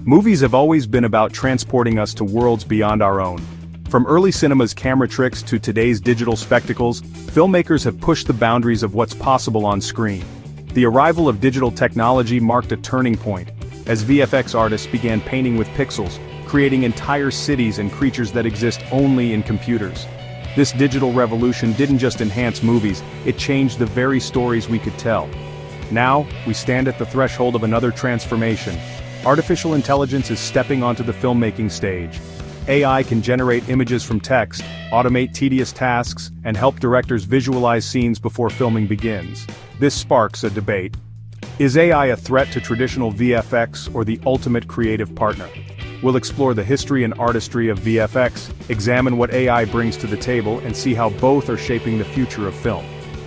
Movies have always been about transporting us to worlds beyond our own. From early cinema's camera tricks to today's digital spectacles, filmmakers have pushed the boundaries of what's possible on screen. The arrival of digital technology marked a turning point, as VFX artists began painting with pixels, creating entire cities and creatures that exist only in computers. This digital revolution didn't just enhance movies, it changed the very stories we could tell. Now, we stand at the threshold of another transformation. Artificial intelligence is stepping onto the filmmaking stage. AI can generate images from text, automate tedious tasks, and help directors visualize scenes before filming begins. This sparks a debate. Is AI a threat to traditional VFX or the ultimate creative partner? We'll explore the history and artistry of VFX, examine what AI brings to the table, and see how both are shaping the future of film.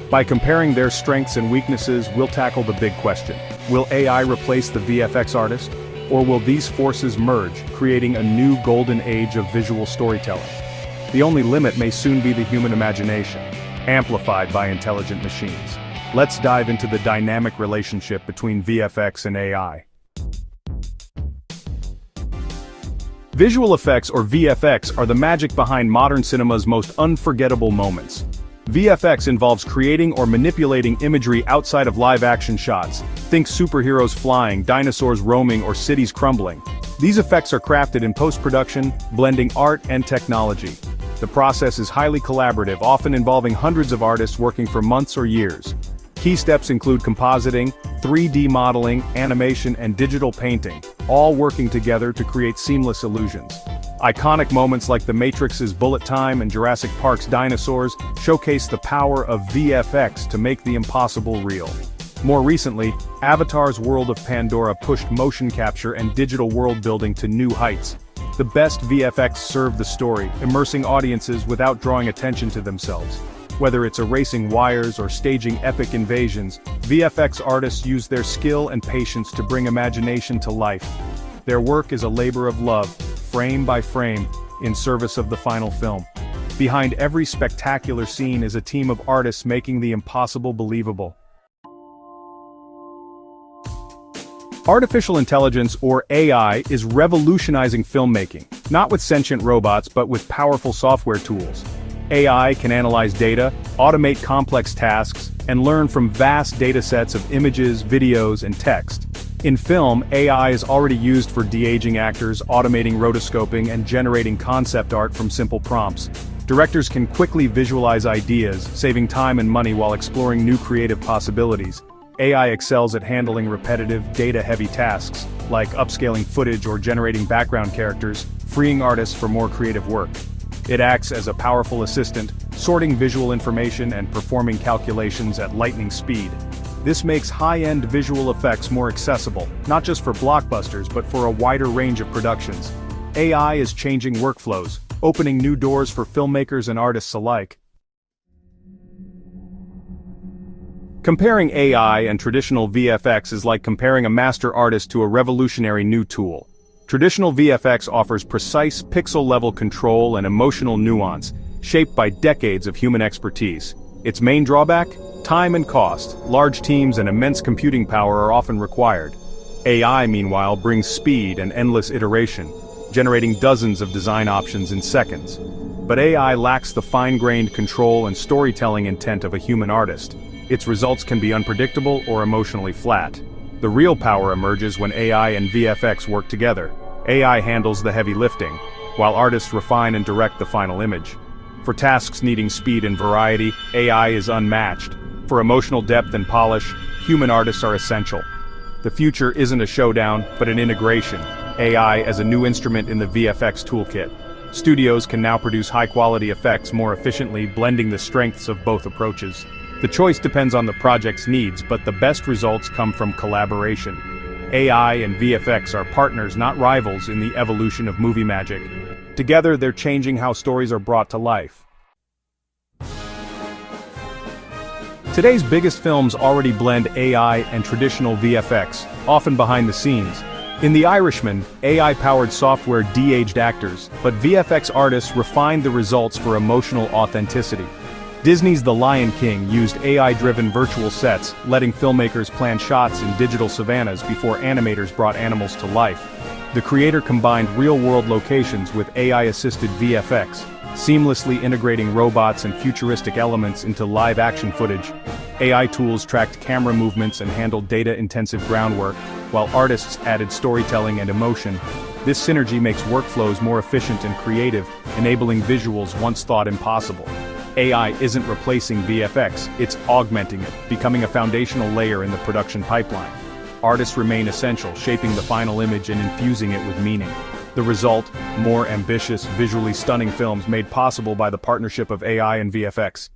By comparing their strengths and weaknesses, we'll tackle the big question. Will AI replace the VFX artist? Or will these forces merge, creating a new golden age of visual storytelling? The only limit may soon be the human imagination, amplified by intelligent machines. Let's dive into the dynamic relationship between VFX and AI. Visual effects, or VFX, are the magic behind modern cinema's most unforgettable moments. VFX involves creating or manipulating imagery outside of live-action shots. Think superheroes flying, dinosaurs roaming, or cities crumbling. These effects are crafted in post-production, blending art and technology. The process is highly collaborative, often involving hundreds of artists working for months or years. Key steps include compositing, 3D modeling, animation, and digital painting, all working together to create seamless illusions. Iconic moments like The Matrix's bullet time and Jurassic Park's dinosaurs showcase the power of VFX to make the impossible real. More recently, Avatar's World of Pandora pushed motion capture and digital world building to new heights. The best VFX serve the story, immersing audiences without drawing attention to themselves. Whether it's erasing wires or staging epic invasions, VFX artists use their skill and patience to bring imagination to life. Their work is a labor of love, frame by frame, in service of the final film. Behind every spectacular scene is a team of artists making the impossible believable. Artificial intelligence, or AI, is revolutionizing filmmaking, not with sentient robots but with powerful software tools. AI can analyze data, automate complex tasks, and learn from vast datasets of images, videos, and text. In film, AI is already used for de-aging actors, automating rotoscoping, and generating concept art from simple prompts. Directors can quickly visualize ideas, saving time and money while exploring new creative possibilities. AI excels at handling repetitive, data-heavy tasks, like upscaling footage or generating background characters, freeing artists for more creative work. It acts as a powerful assistant, sorting visual information and performing calculations at lightning speed. This makes high-end visual effects more accessible, not just for blockbusters but for a wider range of productions. AI is changing workflows, opening new doors for filmmakers and artists alike. Comparing AI and traditional VFX is like comparing a master artist to a revolutionary new tool. Traditional VFX offers precise, pixel-level control and emotional nuance, shaped by decades of human expertise. Its main drawback? Time and cost. Large teams and immense computing power are often required. AI, meanwhile, brings speed and endless iteration, generating dozens of design options in seconds. But AI lacks the fine-grained control and storytelling intent of a human artist. Its results can be unpredictable or emotionally flat. The real power emerges when AI and VFX work together. AI handles the heavy lifting, while artists refine and direct the final image. For tasks needing speed and variety, AI is unmatched. For emotional depth and polish, human artists are essential. The future isn't a showdown, but an integration. AI as a new instrument in the VFX toolkit. Studios can now produce high-quality effects more efficiently, blending the strengths of both approaches. The choice depends on the project's needs, but the best results come from collaboration. AI and VFX are partners, not rivals, in the evolution of movie magic. Together, they're changing how stories are brought to life. Today's biggest films already blend AI and traditional VFX, often behind the scenes. In The Irishman, AI-powered software de-aged actors, but VFX artists refined the results for emotional authenticity. Disney's The Lion King used AI-driven virtual sets, letting filmmakers plan shots in digital savannas before animators brought animals to life. The creator combined real-world locations with AI-assisted VFX, seamlessly integrating robots and futuristic elements into live-action footage. AI tools tracked camera movements and handled data-intensive groundwork, while artists added storytelling and emotion. This synergy makes workflows more efficient and creative, enabling visuals once thought impossible. AI isn't replacing VFX, it's augmenting it, becoming a foundational layer in the production pipeline. Artists remain essential, shaping the final image and infusing it with meaning. The result, more ambitious, visually stunning films made possible by the partnership of AI and VFX.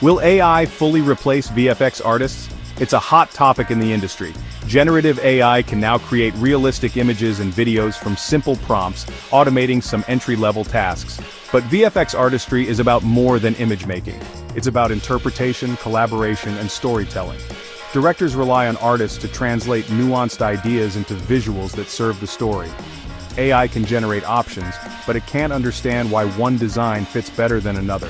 Will AI fully replace VFX artists? It's a hot topic in the industry. Generative AI can now create realistic images and videos from simple prompts, automating some entry-level tasks. But VFX artistry is about more than image making. It's about interpretation, collaboration, and storytelling. Directors rely on artists to translate nuanced ideas into visuals that serve the story. AI can generate options, but it can't understand why one design fits better than another.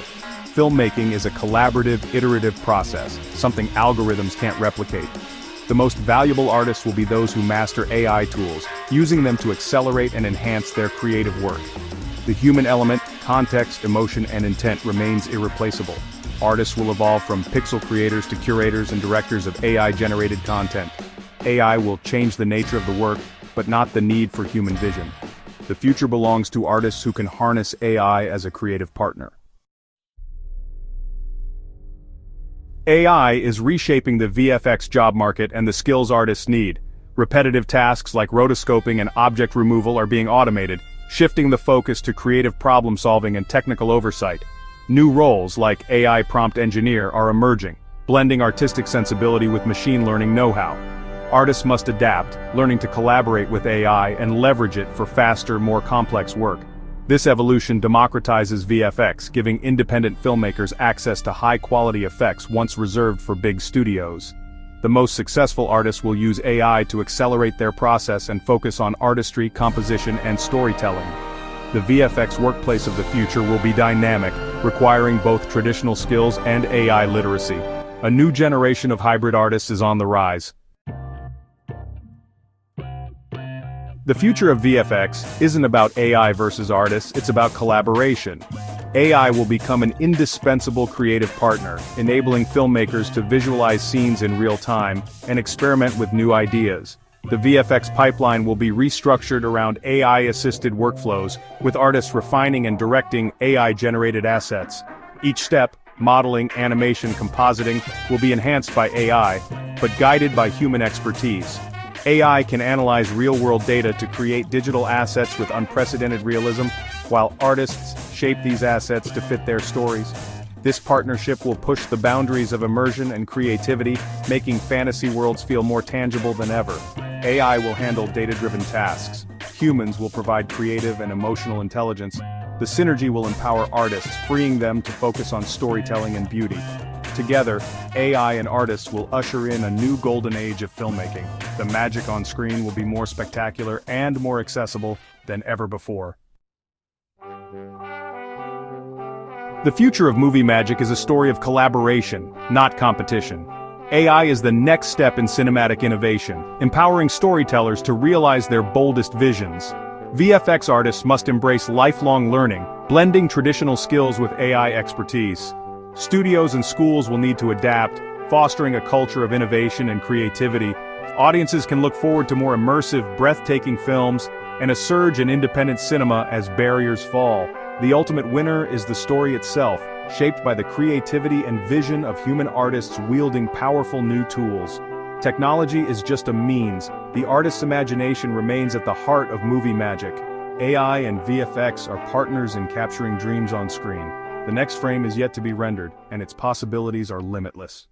Filmmaking is a collaborative, iterative process, something algorithms can't replicate. The most valuable artists will be those who master AI tools, using them to accelerate and enhance their creative work. The human element, context, emotion, and intent remains irreplaceable. Artists will evolve from pixel creators to curators and directors of AI-generated content. AI will change the nature of the work, but not the need for human vision. The future belongs to artists who can harness AI as a creative partner. AI is reshaping the VFX job market and the skills artists need. Repetitive tasks like rotoscoping and object removal are being automated, shifting the focus to creative problem-solving and technical oversight. New roles like AI prompt engineer are emerging, blending artistic sensibility with machine learning know-how. Artists must adapt, learning to collaborate with AI and leverage it for faster, more complex work. This evolution democratizes VFX, giving independent filmmakers access to high-quality effects once reserved for big studios. The most successful artists will use AI to accelerate their process and focus on artistry, composition, and storytelling. The VFX workplace of the future will be dynamic, requiring both traditional skills and AI literacy. A new generation of hybrid artists is on the rise. The future of VFX isn't about AI versus artists, it's about collaboration. AI will become an indispensable creative partner, enabling filmmakers to visualize scenes in real time and experiment with new ideas. The VFX pipeline will be restructured around AI-assisted workflows, with artists refining and directing AI-generated assets. Each step, modeling, animation, compositing, will be enhanced by AI, but guided by human expertise. AI can analyze real-world data to create digital assets with unprecedented realism, while artists shape these assets to fit their stories. This partnership will push the boundaries of immersion and creativity, making fantasy worlds feel more tangible than ever. AI will handle data-driven tasks. Humans will provide creative and emotional intelligence. The synergy will empower artists, freeing them to focus on storytelling and beauty. Together, AI and artists will usher in a new golden age of filmmaking. The magic on screen will be more spectacular and more accessible than ever before. The future of movie magic is a story of collaboration, not competition. AI is the next step in cinematic innovation, empowering storytellers to realize their boldest visions. VFX artists must embrace lifelong learning, blending traditional skills with AI expertise. Studios and schools will need to adapt, fostering a culture of innovation and creativity. Audiences can look forward to more immersive, breathtaking films, and a surge in independent cinema as barriers fall. The ultimate winner is the story itself, shaped by the creativity and vision of human artists wielding powerful new tools. Technology is just a means. The artist's imagination remains at the heart of movie magic. AI and VFX are partners in capturing dreams on screen. The next frame is yet to be rendered, and its possibilities are limitless.